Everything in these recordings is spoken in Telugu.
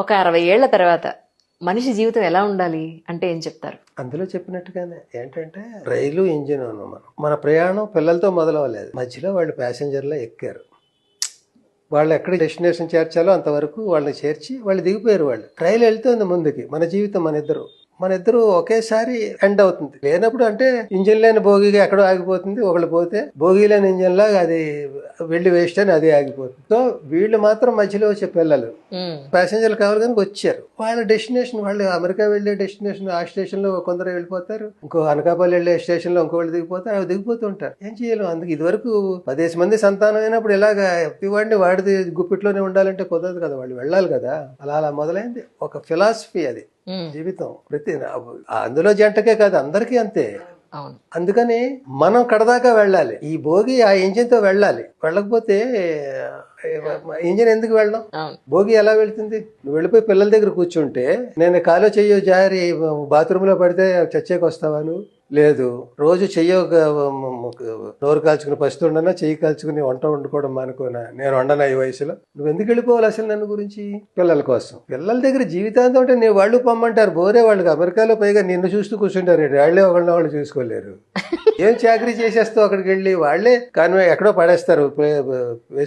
ఒక 60 ఏళ్ల తర్వాత మనిషి జీవితం ఎలా ఉండాలి అంటే ఏం చెప్తారు? అందులో చెప్పినట్టుగానే ఏంటంటే రైలు ఇంజిన్ అన్నాం మనం. మన ప్రయాణం పిల్లలతో మొదలవ్వలేదు, మధ్యలో వాళ్ళు ప్యాసింజర్లో ఎక్కారు. వాళ్ళు ఎక్కడ డెస్టినేషన్ చేర్చాలో అంతవరకు వాళ్ళని చేర్చి వాళ్ళు దిగిపోయారు. వాళ్ళు రైలు వెళ్తుంది ముందుకి, మన జీవితం మన ఇద్దరు ఒకేసారి ఎండ్ అవుతుంది. లేనప్పుడు అంటే ఇంజిన్ లేని భోగిగా ఎక్కడో ఆగిపోతుంది, ఒకళ్ళు పోతే భోగి లేని ఇంజిన్ లాగా అది వెళ్ళి వేస్ట్ అని అది ఆగిపోతుంది. సో వీళ్ళు మాత్రం మధ్యలో వచ్చే పిల్లలు ప్యాసింజర్లు కావాలి కానీ వచ్చారు. వాళ్ళ డెస్టినేషన్, వాళ్ళు అమెరికా వెళ్ళే డెస్టినేషన్, ఆ స్టేషన్ లో కొందరు వెళ్ళిపోతారు, ఇంకో అనకాపల్లి వెళ్ళే స్టేషన్ లో ఇంకోళ్ళు దిగిపోతారు, అవి దిగిపోతుంటారు. ఏం చేయాలి? అందుకు ఇదివరకు 10 మంది సంతానం అయినప్పుడు ఇలాగా వాడిని వాడిది గుప్పిట్లోనే ఉండాలంటే కుదరదు కదా, వాళ్ళు వెళ్ళాలి కదా. అలా మొదలైంది ఒక ఫిలాసఫీ అది జీవితం. ప్రతి అందులో జంటకే కాదు, అందరికీ అంతే. అందుకని మనం కడదాకా వెళ్ళాలి, ఈ భోగి ఆ ఇంజిన్ తో వెళ్ళాలి. వెళ్ళకపోతే ఇంజిన్ ఎందుకు వెళ్ళడం? భోగి ఎలా వెళ్తుంది? నువ్వు వెళ్ళిపోయి పిల్లల దగ్గర కూర్చుంటే నేను కాలో చెయ్యో జారి బాత్రూమ్ లో పడితే చచ్చేకి వస్తావా నువ్వు? లేదు. రోజు చెయ్యో నోరు కాల్చుకుని పస్తుండనా, చెయ్యి కాల్చుకుని వంట వండుకోవడం మానుకోనా? నేను వండనా ఈ వయసులో? నువ్వు ఎందుకు వెళ్ళిపోవాలి అసలు నన్ను గురించి? పిల్లల కోసం. పిల్లల దగ్గర జీవితాంతం అంటే నేను వాళ్ళు పొమ్మంటారు, బోరే వాళ్ళకి. అమెరికాలో పైగా నిన్ను చూస్తూ కూర్చుంటారు, వాళ్ళే ఒకళ్ళని వాళ్ళు చూసుకోలేరు. ఏం చాకరీ చేసేస్తావు అక్కడికి వెళ్ళి? వాళ్ళే కానీ ఎక్కడో పడేస్తారు,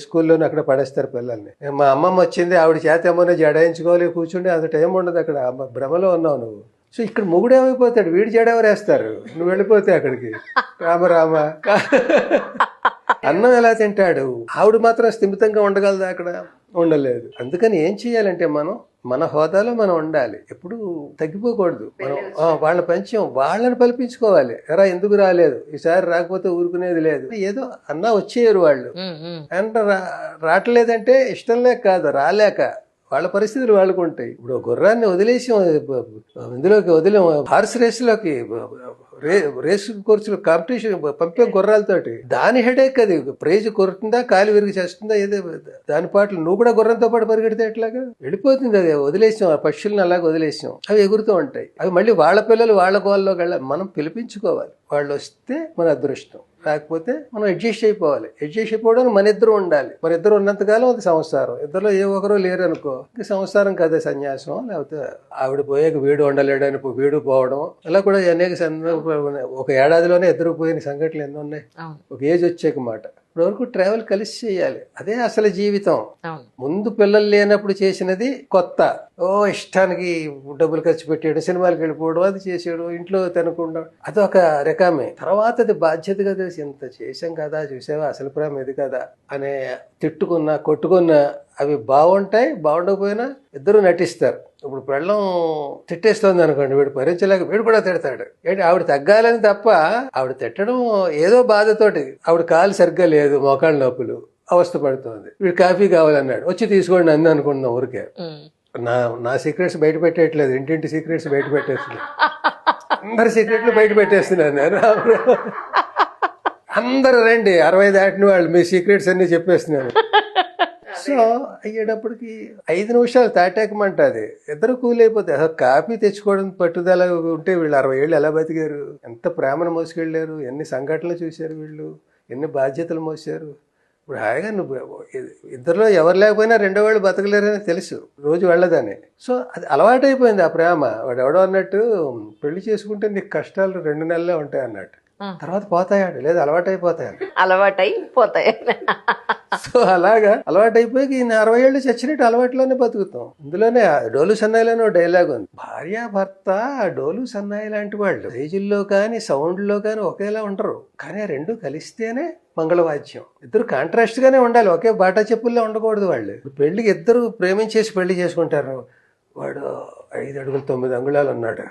స్కూల్లోనే అక్కడ పడేస్తారు పిల్లల్ని. మా అమ్మమ్మ వచ్చింది, ఆవిడ చేత ఏమోనే జడాయించుకోవాలి, కూర్చుంటే అంత టైం ఉండదు అక్కడ. భ్రమలో ఉన్నావు నువ్వు. సో ఇక్కడ మొగుడు ఏమైపోతాడు, వీడి జడెవరేస్తారు నువ్వు వెళ్ళిపోతే అక్కడికి. రామ అన్నం ఎలా తింటాడు? ఆవిడ మాత్రం స్థిమితంగా ఉండగలదా? అక్కడ ఉండలేదు. అందుకని ఏం చేయాలంటే మనం మన హోదాలో మనం ఉండాలి, ఎప్పుడు తగ్గిపోకూడదు. మనం వాళ్ళ పంచం వాళ్ళని పలిపించుకోవాలి. ఎరా ఎందుకు రాలేదు, ఈసారి రాకపోతే ఊరుకునేది లేదు. ఏదో అన్నా వచ్చేయరు వాళ్ళు. అంటే రావట్లేదంటే ఇష్టం లేక కాదు, రాలేక. వాళ్ళ పరిస్థితులు వాళ్ళకు ఉంటాయి. ఇప్పుడు గుర్రాన్ని వదిలేసి ఇందులోకి వదిలేం, హార్స్ రేసులోకి, రేసు కోర్సులో కాంపిటీషన్ పంపే గుర్రాలతోటి. దాని హెడేక్ అది. ప్రైజ్ కొరుతుందా, కాలు విరిగి చేస్తుందా, ఏదో దాని పాటలు. నువ్వు కూడా గుర్రంతో పాటు పరిగెడితే ఎట్లాగా? వెళ్ళిపోతుంది అది. వదిలేసాం ఆ పక్షుల్ని, అలాగే వదిలేసాం. అవి ఎగురుతూ ఉంటాయి. అవి మళ్ళీ వాళ్ళ పిల్లలు వాళ్ళ కోళ్ళలోకి వెళ్ళాలి. మనం పిలిపించుకోవాలి. వాళ్ళు వస్తే మన అదృష్టం, లేకపోతే మనం అడ్జస్ట్ అయిపోవాలి. అడ్జస్ట్ అయిపోవడానికి మన ఇద్దరు ఉండాలి. మన ఇద్దరు ఉన్నంతకాలం అది సంసారం. ఇద్దరులో ఏ ఒకరు లేరు అనుకో, ఇంకా సంసారం కదా సన్యాసం. లేకపోతే ఆవిడ పోయాక వీడు ఉండలేడని వీడు పోవడం, అలా కూడా అనేక ఒక ఏడాదిలోనే ఇద్దరు పోయిన సంఘటనలు ఎన్నో ఉన్నాయి. ఒక ఏజ్ వచ్చాక మాట. ఇప్పుడు వరకు ట్రావెల్ కలిసి చేయాలి, అదే అసలు జీవితం. ముందు పిల్లలు లేనప్పుడు చేసినది కొత్త. ఇష్టానికి డబ్బులు ఖర్చు పెట్టాడు, సినిమాలకు వెళ్ళిపోవడం, అది చేసాడు, ఇంట్లో తినకుండా, అదొక రకమే. తర్వాత అది బాధ్యతగా తెలిసి ఇంత చేసాం కదా, చూసావా అసలు ప్రేమ ఇది కదా అనే తిట్టుకున్నా కొట్టుకున్నా అవి బాగుంటాయి. బాగుండకపోయినా ఇద్దరు నటిస్తారు. ఇప్పుడు పెళ్ళం తిట్టేస్తుంది అనుకోండి, వీడు భరించలేక వీడు కూడా తిడతాడు. ఏంటి ఆవిడ తగ్గాలని తప్ప, ఆవిడ తిట్టడం ఏదో బాధతోటి. ఆవిడ కాలు సరిగ్గా లేదు, మోకాళ్ళ నొప్పులు, అవస్థ పడుతుంది. వీడు కాఫీ కావాలన్నాడు, వచ్చి తీసుకోండి అంది అనుకుందాం ఊరికే. నా సీక్రెట్స్ బయట పెట్టేయట్లేదు, ఇంటింటి సీక్రెట్స్ బయట పెట్టేస్తున్నాను. అందరి సీక్రెట్లు బయట పెట్టేస్తున్నాను నేను. అందరూ రండి, 60 దాటిన వాళ్ళు, మీ సీక్రెట్స్ అన్ని చెప్పేస్తున్నాను. సో అయ్యేటప్పటికి 5 నిమిషాలు తాటాకమంటది, ఇద్దరు కూల్ అయిపోతాయి. అసలు కాఫీ తెచ్చుకోవడం పట్టుదల ఉంటే వీళ్ళు 60 ఏళ్ళు ఎలా బతికారు? ఎంత ప్రేమను మోసుకెళ్ళారు, ఎన్ని సంఘటనలు చూశారు వీళ్ళు, ఎన్ని బాధ్యతలు మోసారు. ఇప్పుడు హాయిగా నువ్వు ఇద్దరిలో ఎవరు లేకపోయినా రెండో వాళ్ళు బతకలేరని తెలుసు, రోజు వెళ్ళదని. సో అది అలవాటైపోయింది ఆ ప్రేమ. వాడు ఎవడో అన్నట్టు, పెళ్లి చేసుకుంటే నీకు కష్టాలు 2 నెలలే ఉంటాయి అన్నట్టు, తర్వాత పోతాయాడు, లేదా అలవాటైపోతాయి. సో అలాగా అలవాటైపోయి ఈయన 60 ఏళ్ళు చచ్చినట్టు అలవాటులోనే బతుకుతాం. ఇందులోనే డోలు సన్నాయిలోనే డైలాగ్ ఉంది, భార్య భర్త డోలు సన్నాయి లాంటి వాళ్ళు. రేజుల్లో కానీ సౌండ్లో కానీ ఒకేలా ఉండరు, కానీ ఆ రెండు కలిస్తేనే మంగళవాద్యం. ఇద్దరు కాంట్రాస్ట్ గానే ఉండాలి, ఒకే బాటా చెప్పుల్లో ఉండకూడదు. వాళ్ళు పెళ్లికి ఇద్దరు ప్రేమించేసి పెళ్లి చేసుకుంటారు. వాడు 5 అడుగులు 9 అంగుళాలు ఉన్నాడు,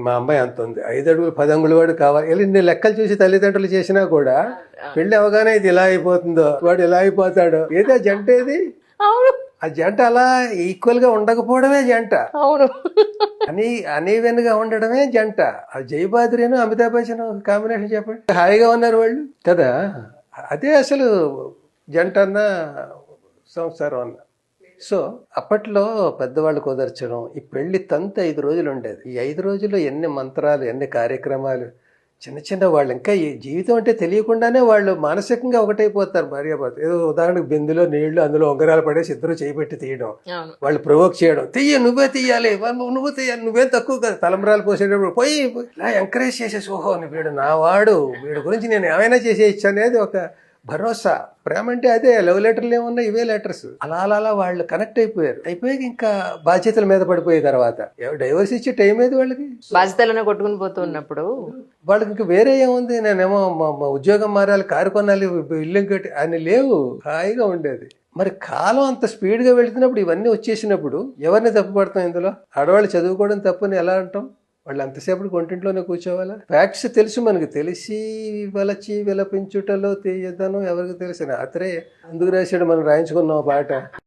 మా అమ్మాయి అంత ఉంది, 5 అడుగులు 10 అంగుళ వాడు కావాలి. ఇన్ని లెక్కలు చూసి తల్లిదండ్రులు చేసినా కూడా పెళ్లి అవగానే ఇది ఇలా అయిపోతుందో, వాడు ఇలా అయిపోతాడు. ఏది ఆ జంట? ఏది ఆ జంట? అలా ఈక్వల్ గా ఉండకపోవడమే జంట. అనీవెన్ గా ఉండడమే జంట. ఆ జయబాద్రిను అమితాబ్ బచ్చన్ కాంబినేషన్ చెప్పండి, హాయిగా ఉన్నారు వాళ్ళు కదా. అదే అసలు జంట అన్న సంసారం అన్న. సో అప్పట్లో పెద్దవాళ్ళు కుదర్చడం, ఈ పెళ్లి తంతు 5 రోజులు ఉండేది. ఈ 5 రోజుల్లో ఎన్ని మంత్రాలు, ఎన్ని కార్యక్రమాలు. చిన్న చిన్న వాళ్ళు ఇంకా ఈ జీవితం అంటే తెలియకుండానే వాళ్ళు మానసికంగా ఒకటైపోతారు భార్యాభర్త. ఏదో ఉదాహరణకు బిందులో నీళ్లు, అందులో ఉంగరాలు పడేసి ఇద్దరు చేయబెట్టి తీయడం, అవును. వాళ్ళు ప్రొవోక్ చేయడం, నువ్వే తీయాలి, నువ్వు తీయాలి, నువ్వేం తక్కువ కదా, తలంబరాలు పోసేటప్పుడు పోయి ఇలా ఎంకరేజ్ చేసేసి, ఓహో వీడు నా వాడు, వీడి గురించి నేను ఏమైనా చేసేయచ్చు అనేది ఒక భరోసా. ప్రేమ అంటే అదే. లవ్ లెటర్లు ఏమున్నా ఇవే లెటర్స్. అలా అలా అలా వాళ్ళు కనెక్ట్ అయిపోయాక ఇంకా బాధ్యతల మీద పడిపోయే తర్వాత డైవర్స్ ఇచ్చే టైం ఏది వాళ్ళకి? బాధ్యతలను కొట్టుకుని పోతూ ఉన్నప్పుడు వాళ్ళకి ఇంకా వేరే ఏముంది, నేనేమో మా ఉద్యోగం మారాలి, కారు కొనాలి, ఇల్లు కట్టి అని లేవు, హాయిగా ఉండేది. మరి కాలం అంత స్పీడ్గా వెళుతున్నప్పుడు ఇవన్నీ వచ్చేసినప్పుడు ఎవరిని తప్పుపడతాం ఇందులో? ఆడవాళ్ళు చదువుకోవడం తప్పని ఎలా అంటాం? వాళ్ళు అంతసేపటికి వంటింట్లోనే కూర్చోవాలా? ఫ్యాక్ట్స్ తెలుసు మనకి, తెలిసి వలచి విలపించుటలో తీయదనం ఎవరికి తెలుసు? రాత్రే అందుకు రాశాడు మనం రాయించుకున్నాం పాట.